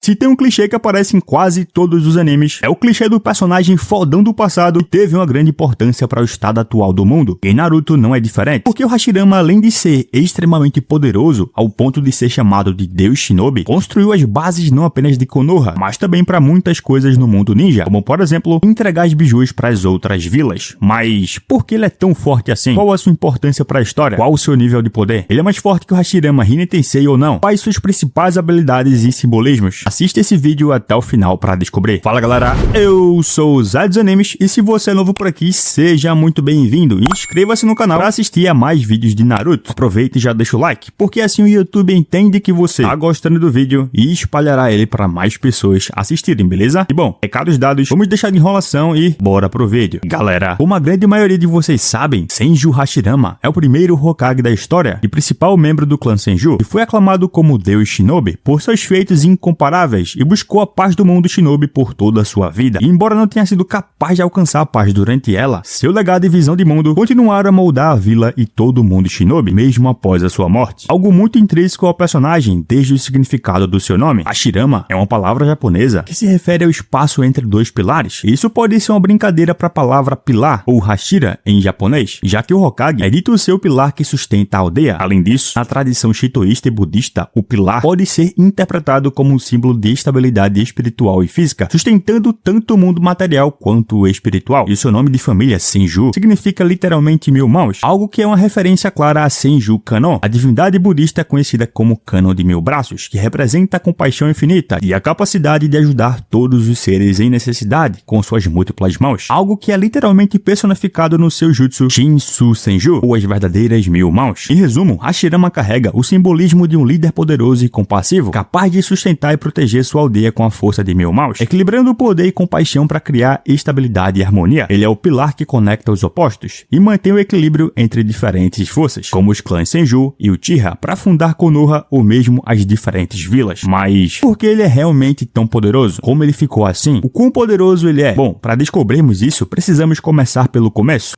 Se tem um clichê que aparece em quase todos os animes, é o clichê do personagem fodão do passado que teve uma grande importância para o estado atual do mundo. E em Naruto não é diferente, porque o Hashirama, além de ser extremamente poderoso ao ponto de ser chamado de Deus Shinobi, construiu as bases não apenas de Konoha, mas também para muitas coisas no mundo ninja, como por exemplo, entregar os bijus para as outras vilas. Mas por que ele é tão forte assim? Qual a sua importância para a história? Qual o seu nível de poder? Ele é mais forte que o Hashirama Hine Tensei ou não? Quais suas principais habilidades e simbolismos? Assista esse vídeo até o final para descobrir. Fala galera, eu sou o Zé dos Animes e se você é novo por aqui, seja muito bem-vindo e inscreva-se no canal para assistir a mais vídeos de Naruto. Aproveita e já deixa o like, porque assim o YouTube entende que você tá gostando do vídeo e espalhará ele para mais pessoas assistirem, beleza? E bom, recados dados, vamos deixar de enrolação e bora pro vídeo. Galera, como a grande maioria de vocês sabem, Senju Hashirama é o primeiro Hokage da história e principal membro do clã Senju, e foi aclamado como Deus Shinobi por seus feitos incomparáveis e buscou a paz do mundo Shinobi por toda a sua vida. E embora não tenha sido capaz de alcançar a paz durante ela, seu legado e visão de mundo continuaram a moldar a vila e todo o mundo Shinobi, mesmo após a sua morte. Algo muito intrínseco ao personagem, desde o significado do seu nome. Hashirama é uma palavra japonesa que se refere ao espaço entre dois pilares. Isso pode ser uma brincadeira para a palavra pilar, ou hashira em japonês, já que o Hokage é dito ser o pilar que sustenta a aldeia. Além disso, na tradição shintoísta e budista, o pilar pode ser interpretado como um símbolo de estabilidade espiritual e física, sustentando tanto o mundo material quanto o espiritual. E o seu nome de família, Senju, significa literalmente 1000 mãos, algo que é uma referência clara a Senju Kanon, a divindade budista conhecida como Kanon de 1000 braços, que representa a compaixão infinita e a capacidade de ajudar todos os seres em necessidade com suas múltiplas mãos, algo que é literalmente personificado no seu jutsu Shinsu Senju, ou as verdadeiras 1000 mãos. Em resumo, Hashirama carrega o simbolismo de um líder poderoso e compassivo, capaz de sustentar e proteger sua aldeia com a força de 1000 mãos, equilibrando o poder e compaixão para criar estabilidade e harmonia. Ele é o pilar que conecta os opostos e mantém o equilíbrio entre diferentes forças, como os clãs Senju e Uchiha, para fundar Konoha ou mesmo as diferentes vilas. Mas por que ele é realmente tão poderoso? Como ele ficou assim? O quão poderoso ele é? Bom, para descobrirmos isso, precisamos começar pelo começo.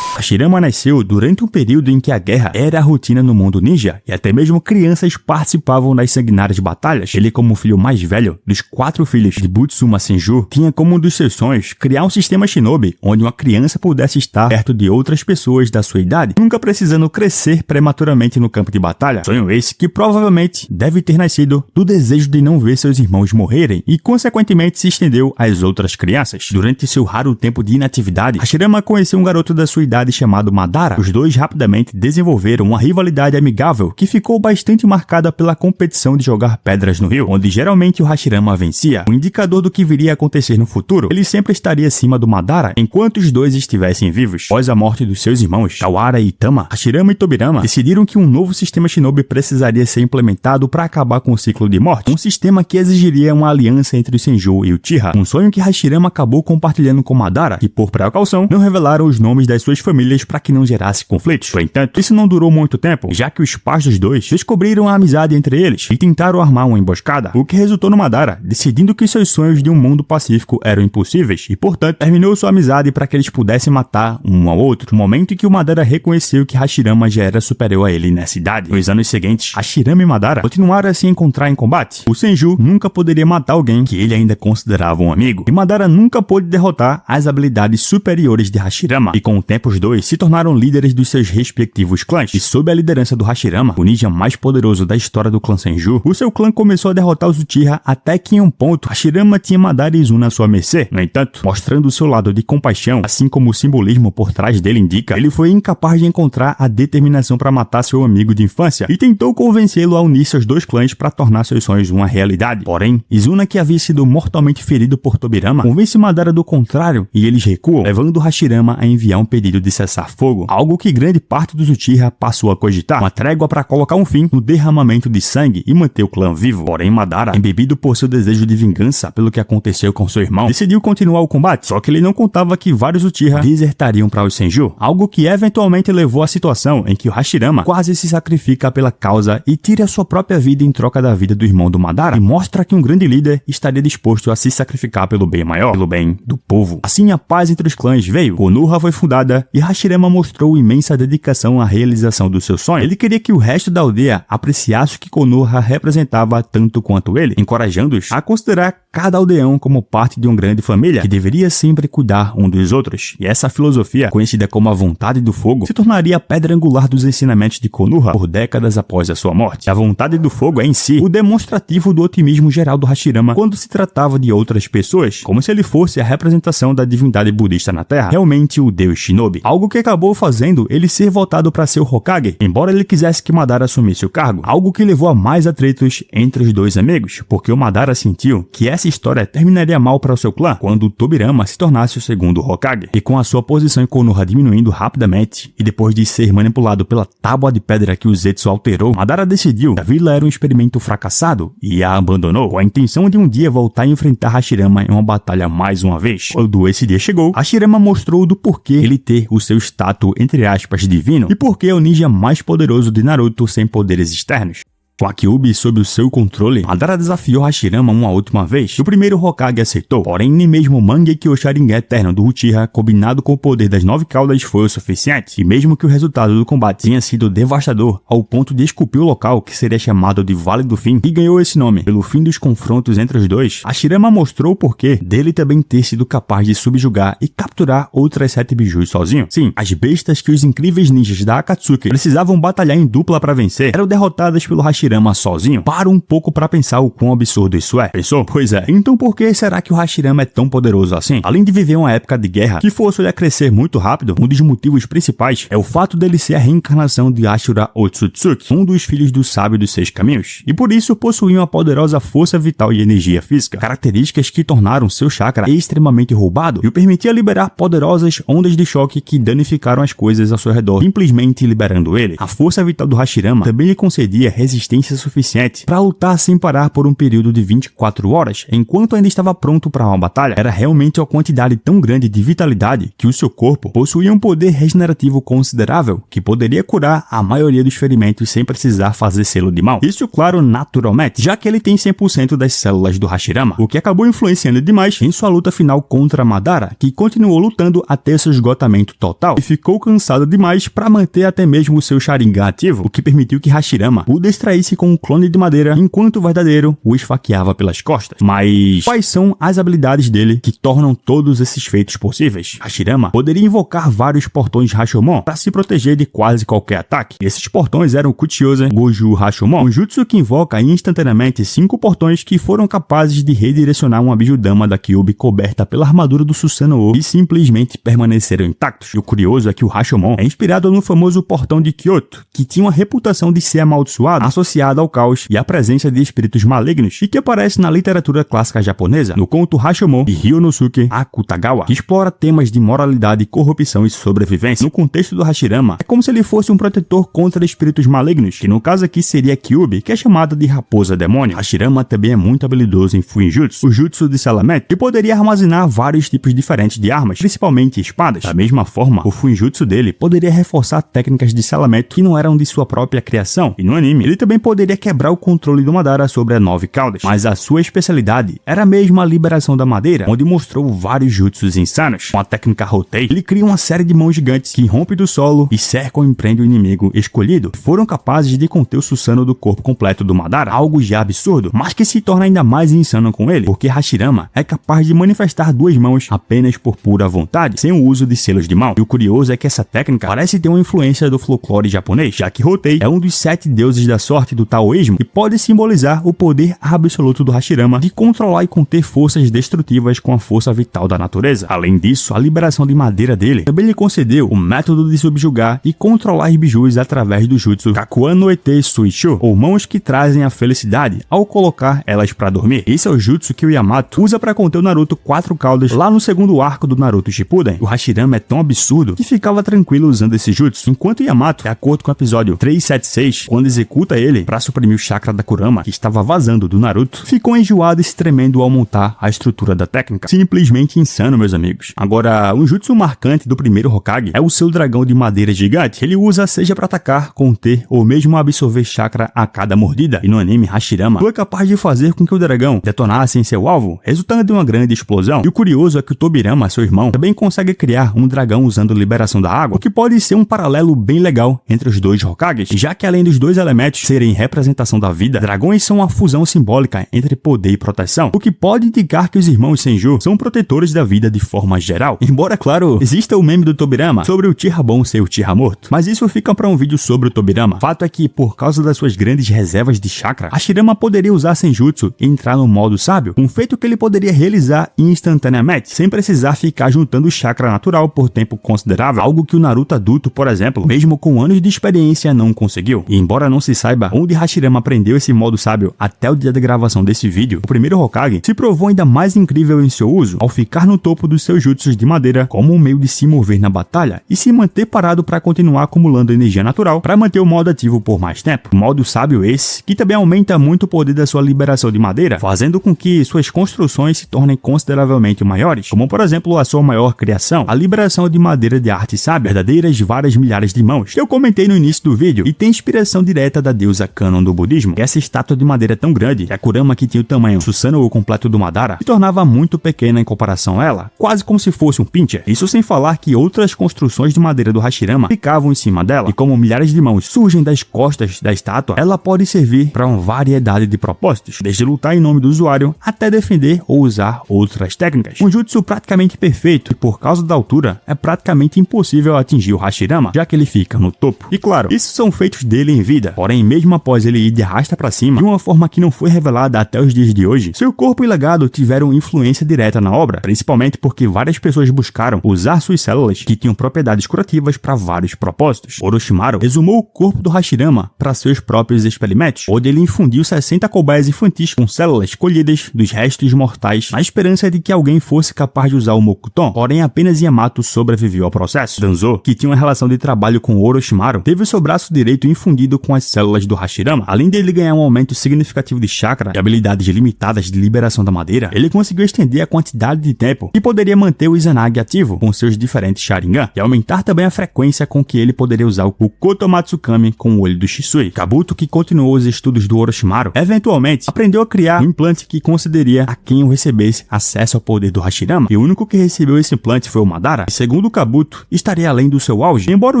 Hashirama nasceu durante um período em que a guerra era a rotina no mundo ninja e até mesmo crianças participavam das sanguinárias batalhas. Ele, como o filho mais velho dos 4 filhos de Butsuma Senju, tinha como um dos seus sonhos criar um sistema shinobi onde uma criança pudesse estar perto de outras pessoas da sua idade, nunca precisando crescer prematuramente no campo de batalha. Sonho esse que provavelmente deve ter nascido do desejo de não ver seus irmãos morrerem e consequentemente se estendeu às outras crianças. Durante seu raro tempo de inatividade, Hashirama conheceu um garoto da sua idade chamado Madara. Os dois rapidamente desenvolveram uma rivalidade amigável que ficou bastante marcada pela competição de jogar pedras no rio, onde geralmente o Hashirama vencia. Um indicador do que viria a acontecer no futuro, ele sempre estaria acima do Madara enquanto os dois estivessem vivos. Após a morte dos seus irmãos, Kawara e Tama, Hashirama e Tobirama decidiram que um novo sistema shinobi precisaria ser implementado para acabar com o ciclo de morte, um sistema que exigiria uma aliança entre o Senju e o Uchiha, um sonho que Hashirama acabou compartilhando com Madara, e por precaução não revelaram os nomes das suas famílias para que não gerasse conflitos. No entanto, isso não durou muito tempo, já que os pais dos dois descobriram a amizade entre eles e tentaram armar uma emboscada, o que resultou no Madara decidindo que seus sonhos de um mundo pacífico eram impossíveis e, portanto, terminou sua amizade para que eles pudessem matar um ao outro, no momento em que o Madara reconheceu que Hashirama já era superior a ele nessa idade. Nos anos seguintes, Hashirama e Madara continuaram a se encontrar em combate. O Senju nunca poderia matar alguém que ele ainda considerava um amigo, e Madara nunca pôde derrotar as habilidades superiores de Hashirama, e com o tempo os dois se tornaram líderes dos seus respectivos clãs, e sob a liderança do Hashirama, o ninja mais poderoso da história do clã Senju, o seu clã começou a derrotar os Uchiha até que em um ponto Hashirama tinha Madara e Izuna à sua mercê. No entanto, mostrando o seu lado de compaixão, assim como o simbolismo por trás dele indica, ele foi incapaz de encontrar a determinação para matar seu amigo de infância e tentou convencê-lo a unir seus dois clãs para tornar seus sonhos uma realidade. Porém, Izuna, que havia sido mortalmente ferido por Tobirama, convence Madara do contrário e eles recuam, levando Hashirama a enviar um pedido de cessar fogo, algo que grande parte dos Uchiha passou a cogitar, uma trégua para colocar um fim no derramamento de sangue e manter o clã vivo. Porém, Madara, embebido por seu desejo de vingança pelo que aconteceu com seu irmão, decidiu continuar o combate, só que ele não contava que vários Uchiha desertariam para os Senju, algo que eventualmente levou à situação em que o Hashirama quase se sacrifica pela causa e tira sua própria vida em troca da vida do irmão do Madara, e mostra que um grande líder estaria disposto a se sacrificar pelo bem maior, pelo bem do povo. Assim, a paz entre os clãs veio, Konoha foi fundada e e Hashirama mostrou imensa dedicação à realização do seu sonho. Ele queria que o resto da aldeia apreciasse o que Konoha representava tanto quanto ele, encorajando-os a considerar cada aldeão como parte de uma grande família que deveria sempre cuidar um dos outros. E essa filosofia, conhecida como a vontade do fogo, se tornaria a pedra angular dos ensinamentos de Konoha por décadas após a sua morte. A vontade do fogo é em si o demonstrativo do otimismo geral do Hashirama quando se tratava de outras pessoas, como se ele fosse a representação da divindade budista na Terra, realmente o deus Shinobi. Algo que acabou fazendo ele ser votado para ser o Hokage, embora ele quisesse que Madara assumisse o cargo. Algo que levou a mais atritos entre os dois amigos, porque o Madara sentiu que essa história terminaria mal para o seu clã quando Tobirama se tornasse o segundo Hokage. E com a sua posição em Konoha diminuindo rapidamente, e depois de ser manipulado pela tábua de pedra que o Zetsu alterou, Madara decidiu que a vila era um experimento fracassado e a abandonou, com a intenção de um dia voltar a enfrentar Hashirama em uma batalha mais uma vez. Quando esse dia chegou, Hashirama mostrou do porquê ele ter o seu status entre aspas divino e porque é o ninja mais poderoso de Naruto sem poderes externos. Com a Kyuubi sob o seu controle, Madara desafiou Hashirama uma última vez, e o primeiro Hokage aceitou. Porém, nem mesmo o Mangekyo Sharingan eterno do Uchiha, combinado com o poder das 9 caudas, foi o suficiente. E mesmo que o resultado do combate tenha sido devastador, ao ponto de esculpir o local que seria chamado de Vale do Fim, e ganhou esse nome pelo fim dos confrontos entre os dois, Hashirama mostrou o porquê dele também ter sido capaz de subjugar e capturar outras 7 bijus sozinho. Sim, as bestas que os incríveis ninjas da Akatsuki precisavam batalhar em dupla para vencer, eram derrotadas pelo Hashirama sozinho. Para um pouco para pensar o quão absurdo isso é. Pensou? Pois é. Então por que será que o Hashirama é tão poderoso assim? Além de viver uma época de guerra que forçou ele a crescer muito rápido, um dos motivos principais é o fato dele ser a reencarnação de Ashura Otsutsuki, um dos filhos do sábio dos 6 caminhos, e por isso possuía uma poderosa força vital e energia física, características que tornaram seu chakra extremamente roubado e o permitia liberar poderosas ondas de choque que danificaram as coisas ao seu redor, simplesmente liberando ele. A força vital do Hashirama também lhe concedia resistência suficiente para lutar sem parar por um período de 24 horas, enquanto ainda estava pronto para uma batalha. Era realmente uma quantidade tão grande de vitalidade que o seu corpo possuía um poder regenerativo considerável que poderia curar a maioria dos ferimentos sem precisar fazer selo de mal. Isso, claro, naturalmente, já que ele tem 100% das células do Hashirama, o que acabou influenciando demais em sua luta final contra Madara, que continuou lutando até seu esgotamento total e ficou cansado demais para manter até mesmo o seu Sharingan ativo, o que permitiu que Hashirama pudesse extrair-se com um clone de madeira, enquanto o verdadeiro o esfaqueava pelas costas. Mas quais são as habilidades dele que tornam todos esses feitos possíveis? Hashirama poderia invocar vários portões Rashomon para se proteger de quase qualquer ataque. Esses portões eram o Kuchiyose Goju Rashomon, um jutsu que invoca instantaneamente 5 portões que foram capazes de redirecionar uma Bijudama da Kyuubi coberta pela armadura do Susanoo e simplesmente permaneceram intactos. E o curioso é que o Rashomon é inspirado no famoso portão de Kyoto, que tinha uma reputação de ser amaldiçoado, associado ao caos e à presença de espíritos malignos, e que aparece na literatura clássica japonesa, no conto Rashomon de Ryonosuke Akutagawa, que explora temas de moralidade, corrupção e sobrevivência. No contexto do Hashirama, é como se ele fosse um protetor contra espíritos malignos, que no caso aqui seria Kyuubi, que é chamada de raposa demônio. Hashirama também é muito habilidoso em Fuinjutsu, o jutsu de selamento, que poderia armazenar vários tipos diferentes de armas, principalmente espadas. Da mesma forma, o Fuinjutsu dele poderia reforçar técnicas de selamento que não eram de sua própria criação, e no anime ele também poderia quebrar o controle do Madara sobre as 9 caudas, mas a sua especialidade era mesmo a liberação da madeira, onde mostrou vários jutsus insanos. Com a técnica Hotei, ele cria uma série de mãos gigantes que rompem do solo e cercam e prendem o inimigo escolhido. Foram capazes de conter o Susanoo do corpo completo do Madara, algo já absurdo, mas que se torna ainda mais insano com ele, porque Hashirama é capaz de manifestar 2 mãos apenas por pura vontade, sem o uso de selos de mal. E o curioso é que essa técnica parece ter uma influência do folclore japonês, já que Hotei é um dos 7 deuses da sorte do taoísmo e pode simbolizar o poder absoluto do Hashirama de controlar e conter forças destrutivas com a força vital da natureza. Além disso, a liberação de madeira dele também lhe concedeu o método de subjugar e controlar bijus através do jutsu Kakuan no Ete Suishu, ou mãos que trazem a felicidade ao colocar elas para dormir. Esse é o jutsu que o Yamato usa para conter o Naruto 4 caudas lá no segundo arco do Naruto Shippuden. O Hashirama é tão absurdo que ficava tranquilo usando esse jutsu, enquanto Yamato, de acordo com o episódio 376, quando executa ele, dele para suprimir o chakra da Kurama, que estava vazando do Naruto, ficou enjoado e se tremendo ao montar a estrutura da técnica. Simplesmente insano, meus amigos. Agora, um jutsu marcante do primeiro Hokage é o seu dragão de madeira gigante. Ele usa seja para atacar, conter ou mesmo absorver chakra a cada mordida. E no anime, Hashirama foi capaz de fazer com que o dragão detonasse em seu alvo, resultando em uma grande explosão. E o curioso é que o Tobirama, seu irmão, também consegue criar um dragão usando liberação da água, o que pode ser um paralelo bem legal entre os dois Hokages, já que além dos dois elementos serem representação da vida, dragões são uma fusão simbólica entre poder e proteção, o que pode indicar que os irmãos Senju são protetores da vida de forma geral. Embora, claro, exista o meme do Tobirama sobre o Tira bom ser o Tira morto, mas isso fica para um vídeo sobre o Tobirama. Fato é que, por causa das suas grandes reservas de chakra, Hashirama poderia usar Senjutsu e entrar no modo sábio, um feito que ele poderia realizar instantaneamente, sem precisar ficar juntando chakra natural por tempo considerável, algo que o Naruto adulto, por exemplo, mesmo com anos de experiência, não conseguiu. E embora não se saiba onde Hashirama aprendeu esse modo sábio até o dia da gravação desse vídeo, o primeiro Hokage se provou ainda mais incrível em seu uso, ao ficar no topo dos seus jutsus de madeira como um meio de se mover na batalha e se manter parado para continuar acumulando energia natural para manter o modo ativo por mais tempo. Modo sábio esse, que também aumenta muito o poder da sua liberação de madeira, fazendo com que suas construções se tornem consideravelmente maiores, como por exemplo a sua maior criação, a liberação de madeira de arte sábia, verdadeiras várias milhares de mãos, que eu comentei no início do vídeo e tem inspiração direta da deusa Kannon do budismo. Essa estátua de madeira é tão grande que a Kurama, que tinha o tamanho Susanoo completo do Madara, se tornava muito pequena em comparação a ela, quase como se fosse um pincher. Isso sem falar que outras construções de madeira do Hashirama ficavam em cima dela, e como milhares de mãos surgem das costas da estátua, ela pode servir para uma variedade de propósitos, desde lutar em nome do usuário até defender ou usar outras técnicas. Um jutsu praticamente perfeito, e por causa da altura, é praticamente impossível atingir o Hashirama, já que ele fica no topo. E claro, isso são feitos dele em vida, porém mesmo após ele ir de arrasta para cima, de uma forma que não foi revelada até os dias de hoje, seu corpo e legado tiveram influência direta na obra, principalmente porque várias pessoas buscaram usar suas células que tinham propriedades curativas para vários propósitos. Orochimaru exumou o corpo do Hashirama para seus próprios experimentos, onde ele infundiu 60 cobaias infantis com células colhidas dos restos mortais, na esperança de que alguém fosse capaz de usar o Mokuton, porém apenas Yamato sobreviveu ao processo. Danzo, que tinha uma relação de trabalho com Orochimaru, teve o seu braço direito infundido com as células do Hashirama. Além dele ganhar um aumento significativo de chakra e habilidades limitadas de liberação da madeira, ele conseguiu estender a quantidade de tempo que poderia manter o Izanagi ativo com seus diferentes Sharingan, e aumentar também a frequência com que ele poderia usar o Kotomatsukami com o olho do Shisui. Kabuto, que continuou os estudos do Orochimaru, eventualmente aprendeu a criar um implante que concederia a quem o recebesse acesso ao poder do Hashirama, e o único que recebeu esse implante foi o Madara, e segundo Kabuto, estaria além do seu auge, embora o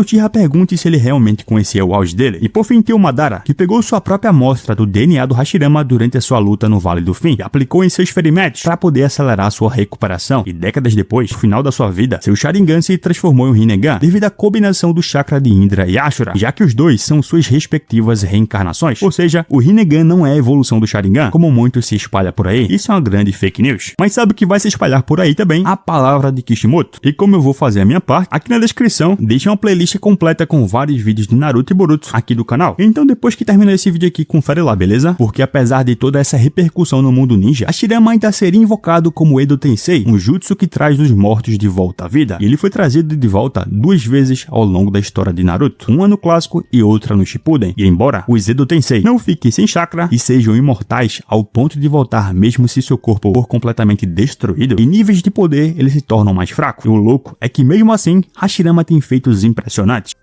Uchiha pergunte se ele realmente conhecia o auge dele. E por fim tem o Madara, que pegou sua própria amostra do DNA do Hashirama durante a sua luta no Vale do Fim, e aplicou em seus ferimentos para poder acelerar sua recuperação, e décadas depois, no final da sua vida, seu Sharingan se transformou em um Rinnegan devido à combinação do chakra de Indra e Ashura, já que os dois são suas respectivas reencarnações, ou seja, o Rinnegan não é a evolução do Sharingan, como muito se espalha por aí. Isso é uma grande fake news. Mas sabe o que vai se espalhar por aí também? A palavra de Kishimoto. E como eu vou fazer a minha parte, aqui na descrição deixa uma playlist completa com vários vídeos de Naruto e Boruto aqui do canal. Então depois que terminar esse vídeo aqui, confere lá, beleza? Porque apesar de toda essa repercussão no mundo ninja, Hashirama ainda seria invocado como Edo Tensei, um jutsu que traz os mortos de volta à vida. E ele foi trazido de volta 2 vezes ao longo da história de Naruto, uma no clássico e outra no Shippuden. E embora os Edo Tensei não fiquem sem chakra e sejam imortais ao ponto de voltar mesmo se seu corpo for completamente destruído, em níveis de poder eles se tornam mais fracos. E o louco é que mesmo assim, Hashirama tem feitos impressionantes.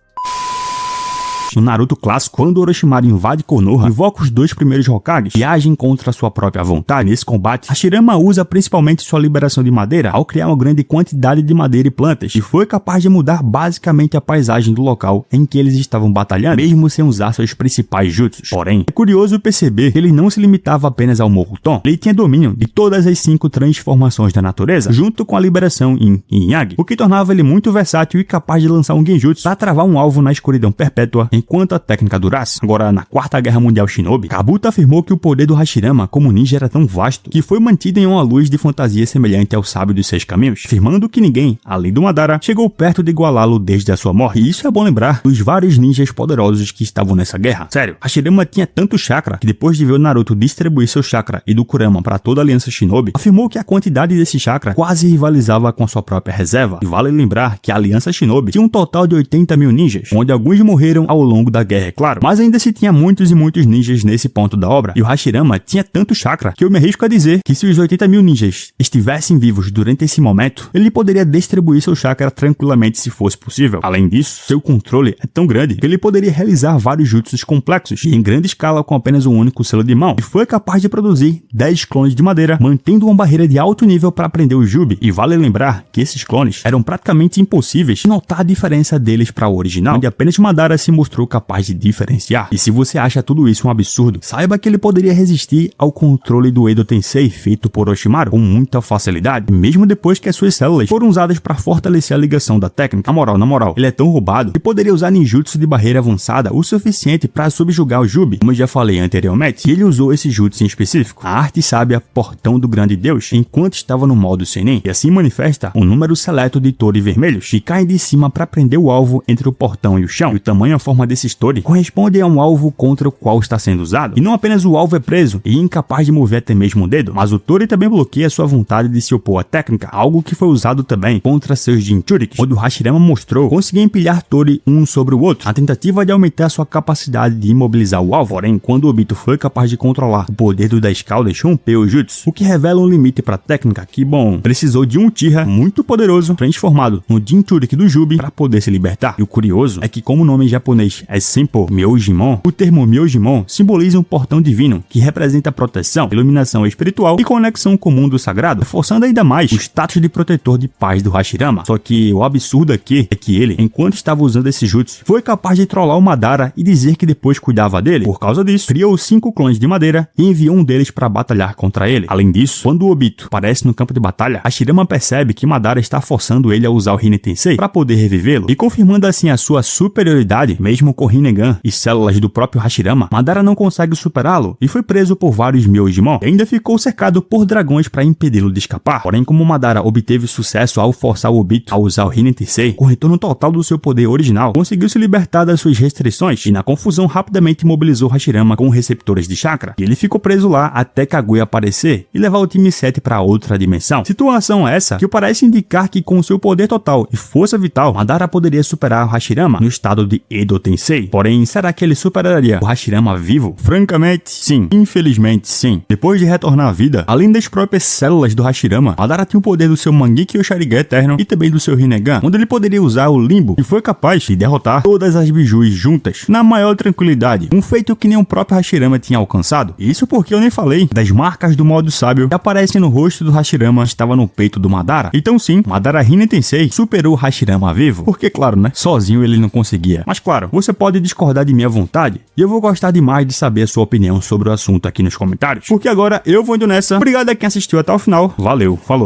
No Naruto clássico, quando Orochimaru invade Konoha, invoca os 2 primeiros Hokages e agem contra sua própria vontade. Nesse combate, Hashirama usa principalmente sua liberação de madeira ao criar uma grande quantidade de madeira e plantas, e foi capaz de mudar basicamente a paisagem do local em que eles estavam batalhando, mesmo sem usar seus principais jutsus. Porém, é curioso perceber que ele não se limitava apenas ao Mokuton, ele tinha domínio de todas as 5 transformações da natureza, junto com a liberação em Yin-Yang, o que tornava ele muito versátil e capaz de lançar um genjutsu para travar um alvo na escuridão perpétua enquanto a técnica durasse. Agora, na Quarta Guerra Mundial Shinobi, Kabuto afirmou que o poder do Hashirama como ninja era tão vasto que foi mantido em uma luz de fantasia semelhante ao sábio dos 6 caminhos, afirmando que ninguém, além do Madara, chegou perto de igualá-lo desde a sua morte. E isso é bom lembrar dos vários ninjas poderosos que estavam nessa guerra. Sério, Hashirama tinha tanto chakra que depois de ver o Naruto distribuir seu chakra e do Kurama para toda a aliança Shinobi, afirmou que a quantidade desse chakra quase rivalizava com a sua própria reserva. E vale lembrar que a aliança Shinobi tinha um total de 80 mil ninjas, onde alguns morreram ao longo da guerra, é claro. Mas ainda se tinha muitos e muitos ninjas nesse ponto da obra, e o Hashirama tinha tanto chakra que eu me arrisco a dizer que se os 80 mil ninjas estivessem vivos durante esse momento, ele poderia distribuir seu chakra tranquilamente se fosse possível. Além disso, seu controle é tão grande que ele poderia realizar vários jutsus complexos e em grande escala com apenas um único selo de mão, e foi capaz de produzir 10 clones de madeira, mantendo uma barreira de alto nível para prender o Jubi. E vale lembrar que esses clones eram praticamente impossíveis de notar a diferença deles para o original, onde apenas Madara se mostrou capaz de diferenciar. E se você acha tudo isso um absurdo, saiba que ele poderia resistir ao controle do Edo Tensei feito por Orochimaru com muita facilidade, mesmo depois que as suas células foram usadas para fortalecer a ligação da técnica. Na moral, ele é tão roubado que poderia usar ninjutsu de barreira avançada o suficiente para subjugar o Jubi, como eu já falei anteriormente, e ele usou esse jutsu em específico, a arte sábia Portão do Grande Deus, enquanto estava no modo Seinen, e assim manifesta um número seleto de tori vermelhos que caem de cima para prender o alvo entre o portão e o chão, e o tamanho e a forma desses tori corresponde a um alvo contra o qual está sendo usado, e não apenas o alvo é preso e incapaz de mover até mesmo o dedo, mas o tori também bloqueia sua vontade de se opor à técnica, algo que foi usado também contra seus Jinchuriki, onde o Hashirama mostrou conseguir empilhar tori um sobre o outro, a tentativa de aumentar sua capacidade de imobilizar o alvo. Porém, quando o Obito foi capaz de controlar o poder do 10 caudas, rompeu o jutsu, o que revela um limite para a técnica que, bom, precisou de um Uchiha muito poderoso transformado no Jinchuriki do Jubi para poder se libertar. E o curioso é que, como o nome em japonês é Senpo Myojimon, o termo Myojimon simboliza um portão divino que representa proteção, iluminação espiritual e conexão com o mundo sagrado, reforçando ainda mais o status de protetor de paz do Hashirama. Só que o absurdo aqui é que ele, enquanto estava usando esse jutsu, foi capaz de trollar o Madara e dizer que depois cuidava dele. Por causa disso, criou 5 clones de madeira e enviou um deles para batalhar contra ele. Além disso, quando o Obito aparece no campo de batalha, Hashirama percebe que Madara está forçando ele a usar o Rin Tensei para poder revivê-lo, e confirmando assim a sua superioridade, mesmo com Rinnegan e células do próprio Hashirama, Madara não consegue superá-lo e foi preso por vários Myojimon, e ainda ficou cercado por dragões para impedi-lo de escapar. Porém, como Madara obteve sucesso ao forçar o Obito a usar o Rin Tensei, com o retorno total do seu poder original, conseguiu se libertar das suas restrições e na confusão rapidamente mobilizou Hashirama com receptores de chakra, e ele ficou preso lá até Kaguya aparecer e levar o time 7 para outra dimensão. Situação essa que parece indicar que com seu poder total e força vital, Madara poderia superar o Hashirama no estado de Edo Tensei. Porém, será que ele superaria o Hashirama vivo? Francamente, sim. Infelizmente, sim. Depois de retornar à vida, além das próprias células do Hashirama, Madara tinha o poder do seu Mangekyou Sharingan eterno e também do seu Rinnegan, onde ele poderia usar o Limbo, e foi capaz de derrotar todas as bijus juntas, na maior tranquilidade, um feito que nem o próprio Hashirama tinha alcançado. Isso porque eu nem falei das marcas do modo sábio que aparecem no rosto do Hashirama que estava no peito do Madara. Então sim, Madara Rin Tensei superou o Hashirama vivo, porque claro, né, sozinho ele não conseguia. Mas claro, você pode discordar de mim à vontade, e eu vou gostar demais de saber a sua opinião sobre o assunto aqui nos comentários, porque agora eu vou indo nessa. Obrigado a quem assistiu até o final, valeu, falou!